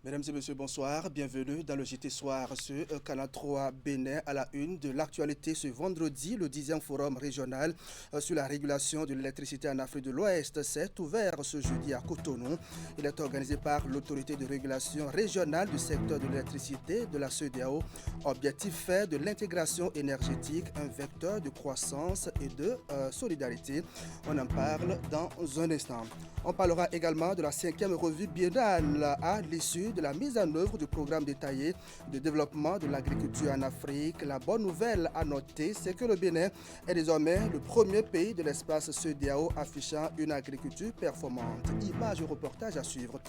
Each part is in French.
Mesdames et messieurs, bonsoir. Bienvenue dans le JT Soir sur Canal 3 Bénin à la une de l'actualité ce vendredi. Le 10e forum régional sur la régulation de l'électricité en Afrique de l'Ouest s'est ouvert ce jeudi à Cotonou. Il est organisé par l'autorité de régulation régionale du secteur de l'électricité de la CEDEAO. Objectif fait de l'intégration énergétique, un vecteur de croissance et de solidarité. On en parle dans un instant. On parlera également de la 5e revue biennale à l'issue de la mise en œuvre du programme détaillé de développement de l'agriculture en Afrique. La bonne nouvelle à noter, c'est que le Bénin est désormais le premier pays de l'espace CEDEAO affichant une agriculture performante. Images et reportages à suivre.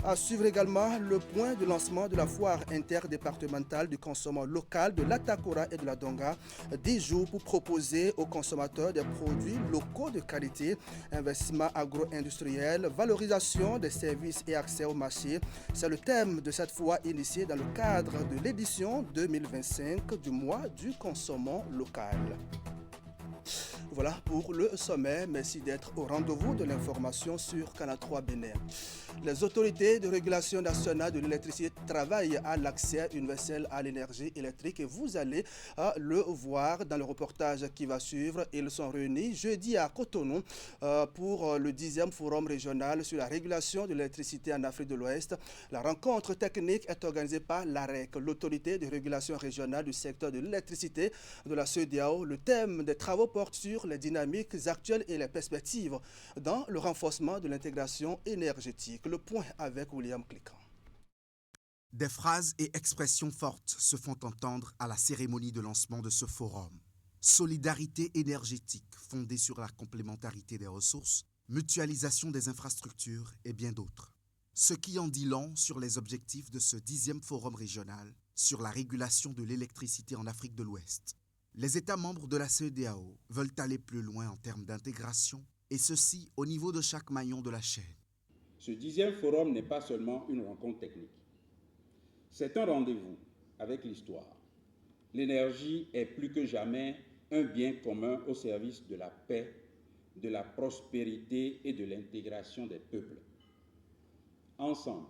À suivre également le point de lancement de la foire interdépartementale du consommation local de l'Atakora et de la Donga. 10 jours pour proposer aux consommateurs des produits locaux de qualité, investissement agro-industriel, valorisation des services et accès au marché. C'est le thème de cette foire initiée dans le cadre de l'édition 2025 du mois du consommant local. Voilà pour le sommet. Merci d'être au rendez-vous de l'information sur Canal 3 Bénin. Les autorités de régulation nationale de l'électricité travaillent à l'accès universel à l'énergie électrique et vous allez le voir dans le reportage qui va suivre. Ils sont réunis jeudi à Cotonou pour le 10e forum régional sur la régulation de l'électricité en Afrique de l'Ouest. La rencontre technique est organisée par l'AREC, l'autorité de régulation régionale du secteur de l'électricité de la CEDEAO. Le thème des travaux porte sur les dynamiques actuelles et les perspectives dans le renforcement de l'intégration énergétique. Le point avec William Cliquant. Des phrases et expressions fortes se font entendre à la cérémonie de lancement de ce forum. Solidarité énergétique fondée sur la complémentarité des ressources, mutualisation des infrastructures et bien d'autres. Ce qui en dit long sur les objectifs de ce 10e forum régional sur la régulation de l'électricité en Afrique de l'Ouest. Les États membres de la CEDEAO veulent aller plus loin en termes d'intégration, et ceci au niveau de chaque maillon de la chaîne. Ce 10e forum n'est pas seulement une rencontre technique. C'est un rendez-vous avec l'histoire. L'énergie est plus que jamais un bien commun au service de la paix, de la prospérité et de l'intégration des peuples. Ensemble,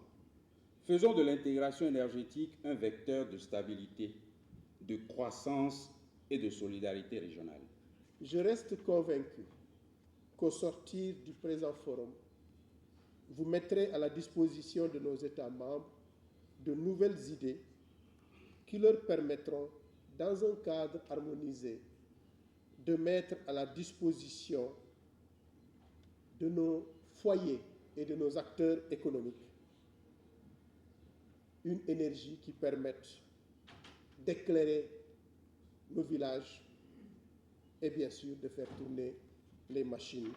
faisons de l'intégration énergétique un vecteur de stabilité, de croissance et de solidarité régionale. Je reste convaincu qu'au sortir du présent forum, vous mettrez à la disposition de nos États membres de nouvelles idées qui leur permettront, dans un cadre harmonisé, de mettre à la disposition de nos foyers et de nos acteurs économiques une énergie qui permette d'éclairer nos villages et bien sûr de faire tourner les machines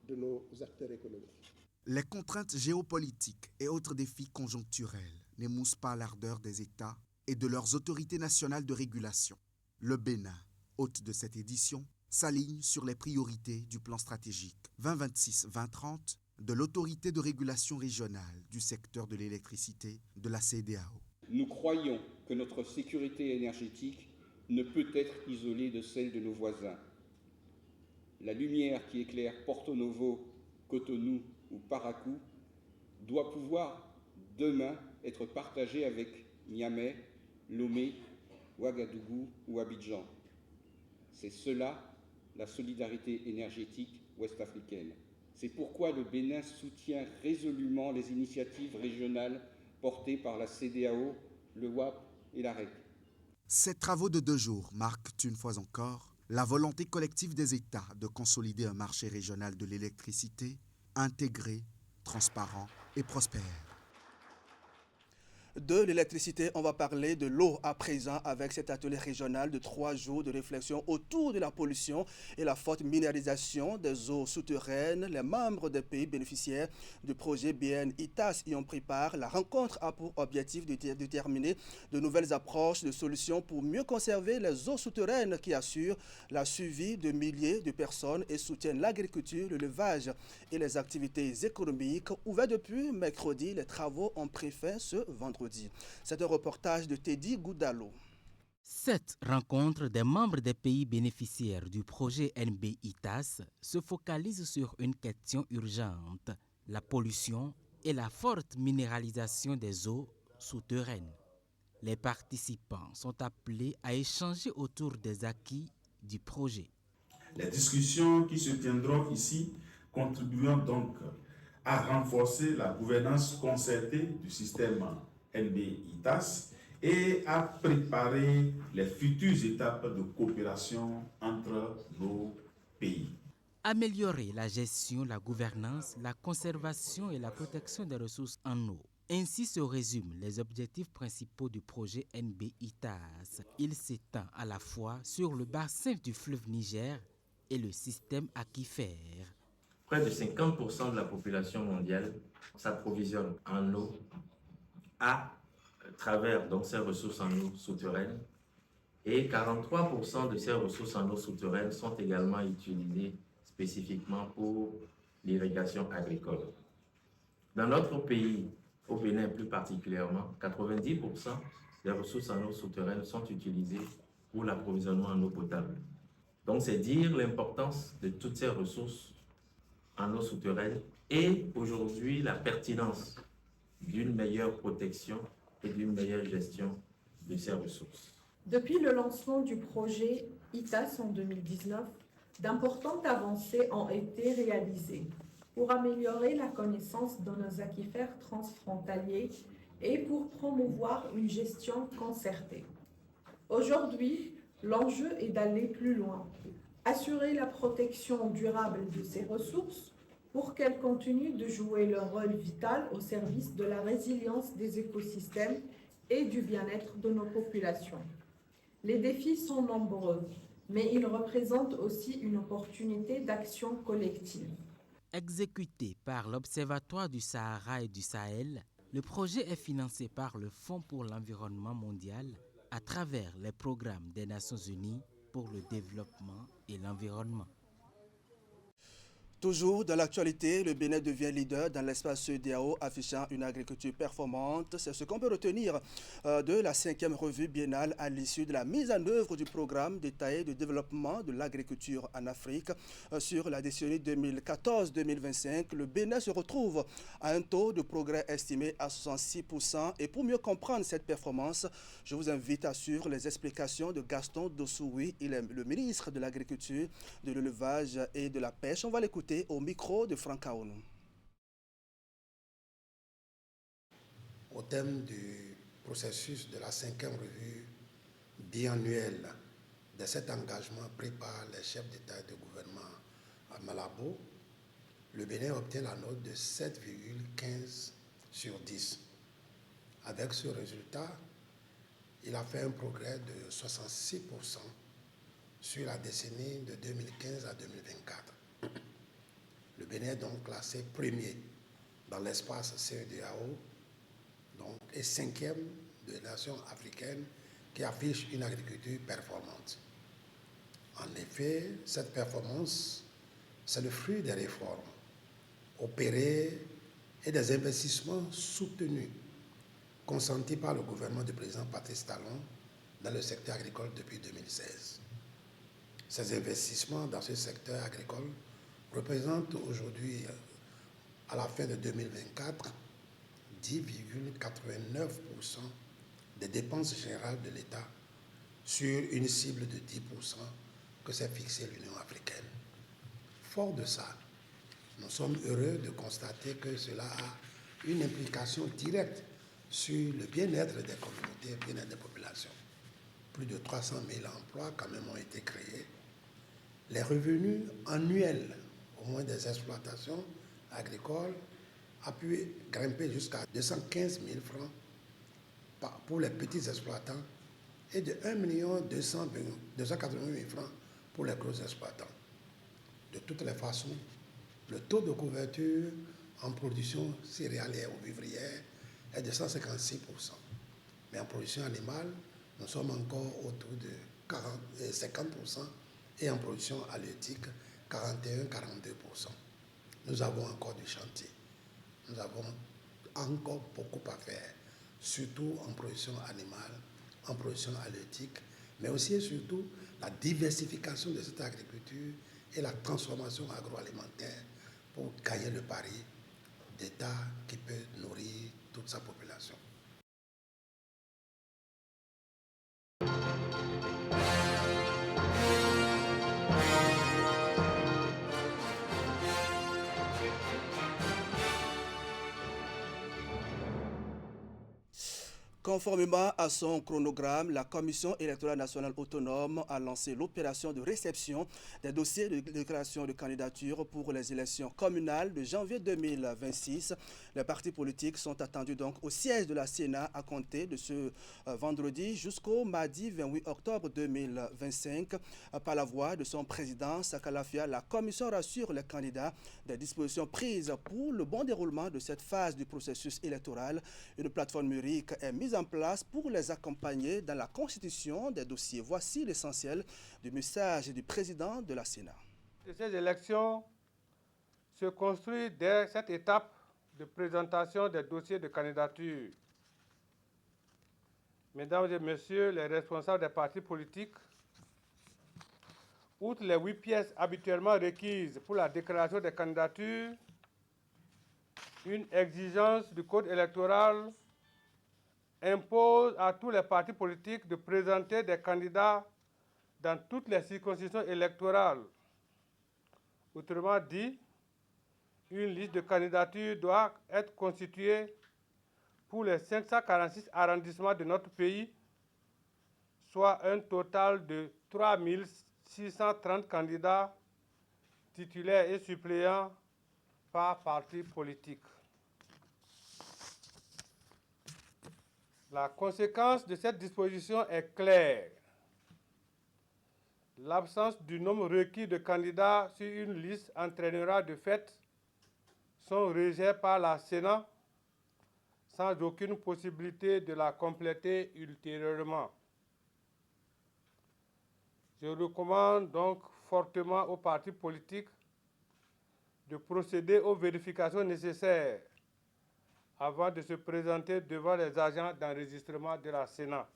de nos acteurs économiques. Les contraintes géopolitiques et autres défis conjoncturels n'émoussent pas l'ardeur des États et de leurs autorités nationales de régulation. Le Bénin, hôte de cette édition, s'aligne sur les priorités du plan stratégique 2026-2030 de l'autorité de régulation régionale du secteur de l'électricité de la CEDEAO. Nous croyons que notre sécurité énergétique ne peut être isolée de celle de nos voisins. La lumière qui éclaire Porto Novo, Cotonou ou Parakou doit pouvoir demain être partagée avec Niamey, Lomé, Ouagadougou ou Abidjan. C'est cela la solidarité énergétique ouest-africaine. C'est pourquoi le Bénin soutient résolument les initiatives régionales portées par la CEDEAO, le WAP et l'AREC. Ces travaux de 2 jours marquent une fois encore la volonté collective des États de consolider un marché régional de l'électricité intégré, transparent et prospère. De l'électricité, on va parler de l'eau à présent avec cet atelier régional de 3 jours de réflexion autour de la pollution et la forte minéralisation des eaux souterraines. Les membres des pays bénéficiaires du projet BN-ITAS y ont pris part. La rencontre a pour objectif de déterminer de nouvelles approches de solutions pour mieux conserver les eaux souterraines qui assurent la survie de milliers de personnes et soutiennent l'agriculture, l'élevage et les activités économiques. Ouverts depuis mercredi, les travaux ont pris fin ce vendredi. C'est un reportage de Teddy Goudalo. Cette rencontre des membres des pays bénéficiaires du projet NB-ITAS se focalise sur une question urgente, la pollution et la forte minéralisation des eaux souterraines. Les participants sont appelés à échanger autour des acquis du projet. Les discussions qui se tiendront ici contribueront donc à renforcer la gouvernance concertée du système NB-ITAS et à préparer les futures étapes de coopération entre nos pays. Améliorer la gestion, la gouvernance, la conservation et la protection des ressources en eau. Ainsi se résument les objectifs principaux du projet NB-ITAS. Il s'étend à la fois sur le bassin du fleuve Niger et le système aquifère. Près de 50% de la population mondiale s'approvisionne en eau à travers donc ces ressources en eau souterraines et 43% de ces ressources en eau souterraines sont également utilisées spécifiquement pour l'irrigation agricole. Dans notre pays, au Bénin plus particulièrement, 90% des ressources en eau souterraines sont utilisées pour l'approvisionnement en eau potable. Donc c'est dire l'importance de toutes ces ressources en eau souterraine et aujourd'hui la pertinence d'une meilleure protection et d'une meilleure gestion de ces ressources. Depuis le lancement du projet ITAS en 2019, d'importantes avancées ont été réalisées pour améliorer la connaissance de nos aquifères transfrontaliers et pour promouvoir une gestion concertée. Aujourd'hui, l'enjeu est d'aller plus loin, assurer la protection durable de ces ressources pour qu'elles continuent de jouer leur rôle vital au service de la résilience des écosystèmes et du bien-être de nos populations. Les défis sont nombreux, mais ils représentent aussi une opportunité d'action collective. Exécuté par l'Observatoire du Sahara et du Sahel, le projet est financé par le Fonds pour l'environnement mondial à travers les programmes des Nations Unies pour le développement et l'environnement. Toujours dans l'actualité, le Bénin devient leader dans l'espace CEDEAO, affichant une agriculture performante. C'est ce qu'on peut retenir de la 5e revue biennale à l'issue de la mise en œuvre du programme détaillé de développement de l'agriculture en Afrique. Sur la décennie 2014-2025, le Bénin se retrouve à un taux de progrès estimé à 66%. Et pour mieux comprendre cette performance, je vous invite à suivre les explications de Gaston Dossoui. Il est le ministre de l'Agriculture, de l'Élevage et de la Pêche. On va l'écouter au micro de Franck Aonou. Au thème du processus de la 5e revue biannuelle de cet engagement pris par les chefs d'État et de gouvernement à Malabo, le Bénin obtient la note de 7,15 sur 10. Avec ce résultat, il a fait un progrès de 66% sur la décennie de 2015 à 2024. Le Bénin est donc classé premier dans l'espace CEDEAO et 5e de nations africaines qui affiche une agriculture performante. En effet, cette performance, c'est le fruit des réformes opérées et des investissements soutenus consentis par le gouvernement du président Patrice Talon dans le secteur agricole depuis 2016. Ces investissements dans ce secteur agricole représentent aujourd'hui, à la fin de 2024, 10,89% des dépenses générales de l'État sur une cible de 10% que s'est fixée l'Union africaine. Fort de ça, nous sommes heureux de constater que cela a une implication directe sur le bien-être des communautés, le bien-être des populations. Plus de 300 000 emplois quand même ont été créés. Les revenus annuels au moins des exploitations agricoles a pu grimper jusqu'à 215 000 francs pour les petits exploitants et de 1 280 000 francs pour les gros exploitants. De toutes les façons, le taux de couverture en production céréalière ou vivrière est de 156%. Mais en production animale, nous sommes encore autour de 50% et en production halieutique, 41-42%. Nous avons encore du chantier. Nous avons encore beaucoup à faire, surtout en production animale, en production halieutique, mais aussi et surtout la diversification de cette agriculture et la transformation agroalimentaire pour gagner le pari d'État qui peut nourrir toute sa population. Conformément à son chronogramme, la Commission électorale nationale autonome a lancé l'opération de réception des dossiers de déclaration de candidature pour les élections communales de janvier 2026. Les partis politiques sont attendus donc au siège de la Sénat à compter de ce vendredi jusqu'au mardi 28 octobre 2025. Par la voix de son président Sakalafia, la Commission rassure les candidats des dispositions prises pour le bon déroulement de cette phase du processus électoral. Une plateforme numérique est mise en place pour les accompagner dans la constitution des dossiers. Voici l'essentiel du message du président de la Sénat. Ces élections se construisent dès cette étape de présentation des dossiers de candidature. Mesdames et messieurs les responsables des partis politiques, outre les 8 pièces habituellement requises pour la déclaration des candidatures, une exigence du Code électoral impose à tous les partis politiques de présenter des candidats dans toutes les circonscriptions électorales. Autrement dit, une liste de candidatures doit être constituée pour les 546 arrondissements de notre pays, soit un total de 3 630 candidats titulaires et suppléants par parti politique. La conséquence de cette disposition est claire. L'absence du nombre requis de candidats sur une liste entraînera de fait son rejet par la Sénat sans aucune possibilité de la compléter ultérieurement. Je recommande donc fortement aux partis politiques de procéder aux vérifications nécessaires avant de se présenter devant les agents d'enregistrement de la Sénat.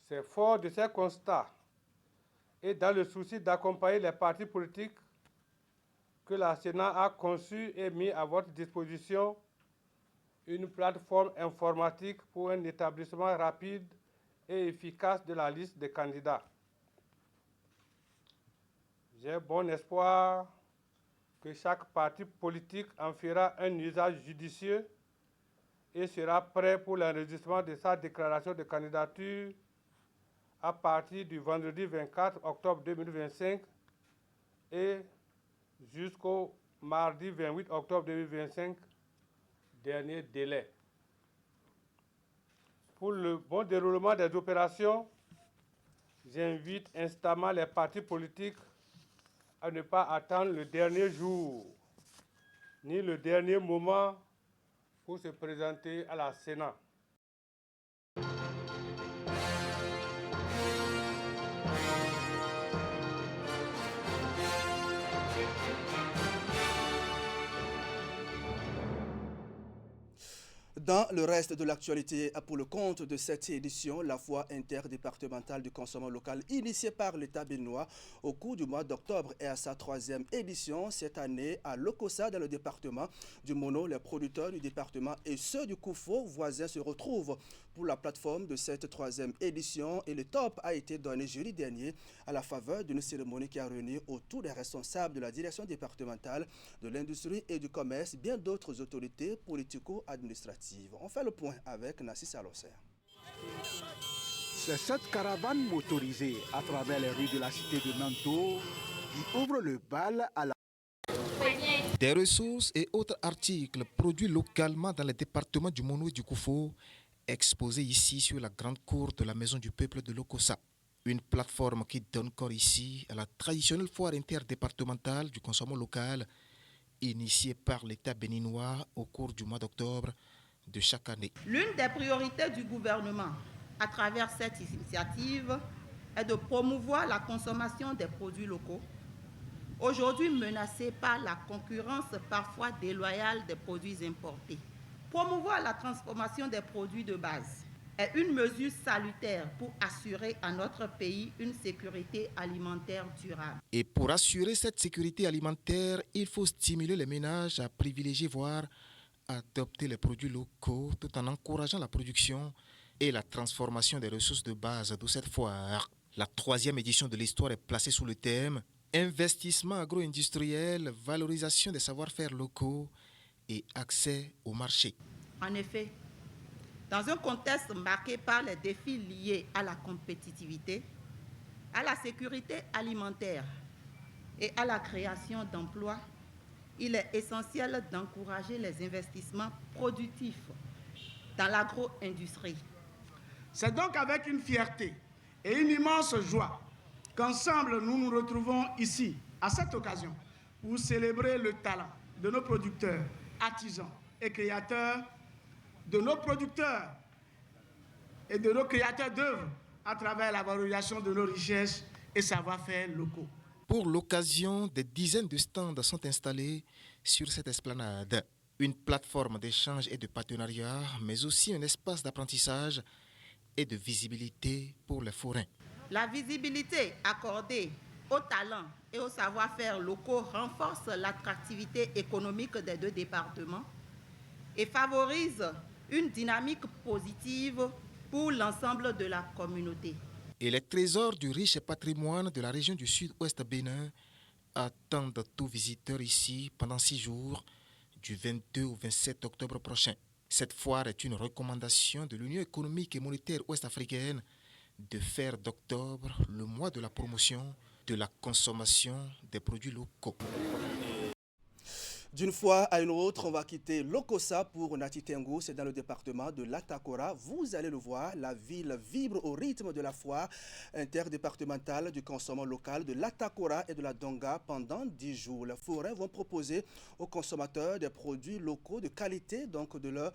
C'est fort de ces constats et dans le souci d'accompagner les partis politiques que la Sénat a conçu et mis à votre disposition une plateforme informatique pour un établissement rapide et efficace de la liste des candidats. J'ai bon espoir que chaque parti politique en fera un usage judicieux et sera prêt pour l'enregistrement de sa déclaration de candidature à partir du vendredi 24 octobre 2025 et jusqu'au mardi 28 octobre 2025, dernier délai. Pour le bon déroulement des opérations, j'invite instamment les partis politiques à ne pas attendre le dernier jour, ni le dernier moment pour se présenter à la Sénat. Dans le reste de l'actualité, pour le compte de cette édition, la foire interdépartementale du consommation local initiée par l'État béninois au cours du mois d'octobre est à sa 3e édition cette année à Lokossa dans le département du Mono. Les producteurs du département et ceux du Koufo voisins se retrouvent pour la plateforme de cette 3e édition et le top a été donné jeudi dernier à la faveur d'une cérémonie qui a réuni autour des responsables de la direction départementale de l'industrie et du commerce bien d'autres autorités politico-administratives. On fait le point avec Nassis Alosser. C'est cette caravane motorisée à travers les rues de la cité de Nanto qui ouvre le bal à la... Des ressources et autres articles produits localement dans les départements du Mono et du Koufo exposés ici sur la grande cour de la Maison du Peuple de Lokossa. Une plateforme qui donne corps ici à la traditionnelle foire interdépartementale du consommation local initiée par l'État béninois au cours du mois d'octobre de chaque année. L'une des priorités du gouvernement à travers cette initiative est de promouvoir la consommation des produits locaux, aujourd'hui menacés par la concurrence parfois déloyale des produits importés. Promouvoir la transformation des produits de base, est une mesure salutaire pour assurer à notre pays une sécurité alimentaire durable. Et pour assurer cette sécurité alimentaire, il faut stimuler les ménages à privilégier, voire adopter les produits locaux tout en encourageant la production et la transformation des ressources de base de cette foire. La 3e édition de l'histoire est placée sous le thème « Investissement agro-industriel, valorisation des savoir-faire locaux et accès au marché ». En effet, dans un contexte marqué par les défis liés à la compétitivité, à la sécurité alimentaire et à la création d'emplois, il est essentiel d'encourager les investissements productifs dans l'agro-industrie. C'est donc avec une fierté et une immense joie qu'ensemble nous nous retrouvons ici, à cette occasion, pour célébrer le talent de nos producteurs, artisans et créateurs, de nos producteurs et de nos créateurs d'œuvres à travers la valorisation de nos richesses et savoir-faire locaux. Pour l'occasion, des dizaines de stands sont installés sur cette esplanade. Une plateforme d'échange et de partenariat, mais aussi un espace d'apprentissage et de visibilité pour les forains. La visibilité accordée aux talents et au savoir-faire locaux renforce l'attractivité économique des 2 départements et favorise une dynamique positive pour l'ensemble de la communauté. Et les trésors du riche patrimoine de la région du sud-ouest Bénin attendent tout visiteur ici pendant 6 jours, du 22 au 27 octobre prochain. Cette foire est une recommandation de l'Union économique et monétaire ouest-africaine de faire d'octobre le mois de la promotion de la consommation des produits locaux. D'une fois à une autre, on va quitter Lokossa pour Nati Tengu, c'est dans le département de l'Atakora. Vous allez le voir, la ville vibre au rythme de la foire interdépartementale du consommant local de l'Atakora et de la Donga pendant 10 jours. Les forains vont proposer aux consommateurs des produits locaux de qualité, donc de leur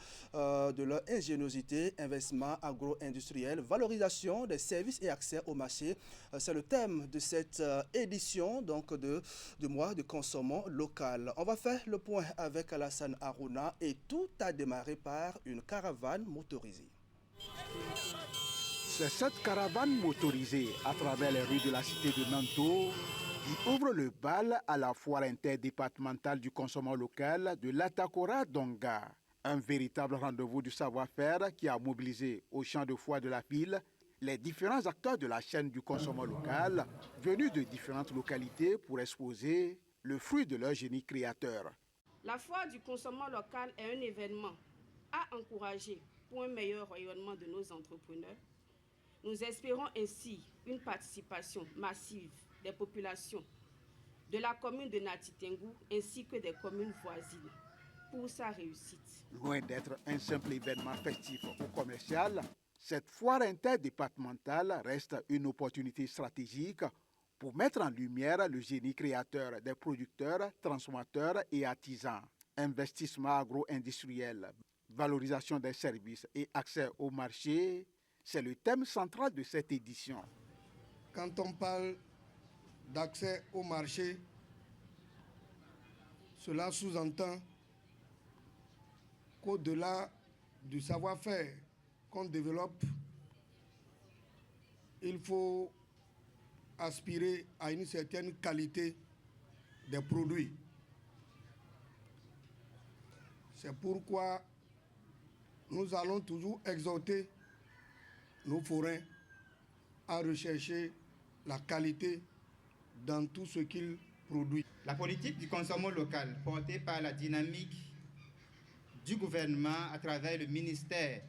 ingéniosité, investissement agro-industriel, valorisation des services et accès au marché. C'est le thème de cette édition donc du mois de consommant local. On va faire le point avec Alassane Harouna et tout a démarré par une caravane motorisée. C'est cette caravane motorisée à travers les rues de la cité de Nanto qui ouvre le bal à la foire interdépartementale du consommant local de l'Atakora Donga. Un véritable rendez-vous du savoir-faire qui a mobilisé au champ de foire de la ville les différents acteurs de la chaîne du consommant local venus de différentes localités pour exposer le fruit de leur génie créateur. La foire du consommant local est un événement à encourager pour un meilleur rayonnement de nos entrepreneurs. Nous espérons ainsi une participation massive des populations de la commune de Nati Tengu ainsi que des communes voisines pour sa réussite. Loin d'être un simple événement festif ou commercial, cette foire interdépartementale reste une opportunité stratégique pour mettre en lumière le génie créateur des producteurs, transformateurs et artisans. Investissement agro-industriel, valorisation des services et accès au marché, c'est le thème central de cette édition. Quand on parle d'accès au marché, cela sous-entend qu'au-delà du savoir-faire qu'on développe, il faut aspirer à une certaine qualité des produits. C'est pourquoi nous allons toujours exhorter nos forains à rechercher la qualité dans tout ce qu'ils produisent. La politique du consommant local, portée par la dynamique du gouvernement à travers le ministère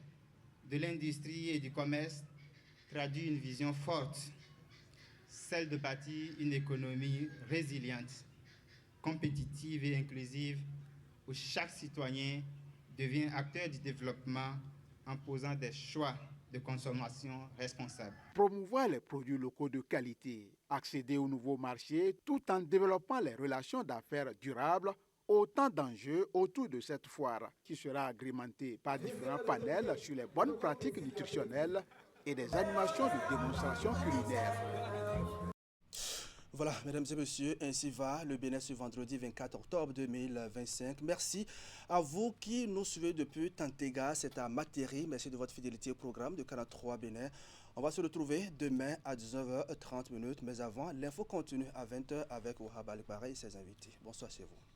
de l'Industrie et du Commerce, traduit une vision forte, celle de bâtir une économie résiliente, compétitive et inclusive, où chaque citoyen devient acteur du développement en posant des choix de consommation responsables. Promouvoir les produits locaux de qualité, accéder aux nouveaux marchés tout en développant les relations d'affaires durables, autant d'enjeux autour de cette foire qui sera agrémentée par différents panels sur les bonnes pratiques nutritionnelles et des animations de démonstration culinaire. Voilà, mesdames et messieurs, ainsi va le Bénin ce vendredi 24 octobre 2025. Merci à vous qui nous suivez depuis Tantega, c'est à Materi. Merci de votre fidélité au programme de 43 Bénin. On va se retrouver demain à 19h30, mais avant, l'info continue à 20h avec Wahab Alibara et ses invités. Bonsoir chez vous.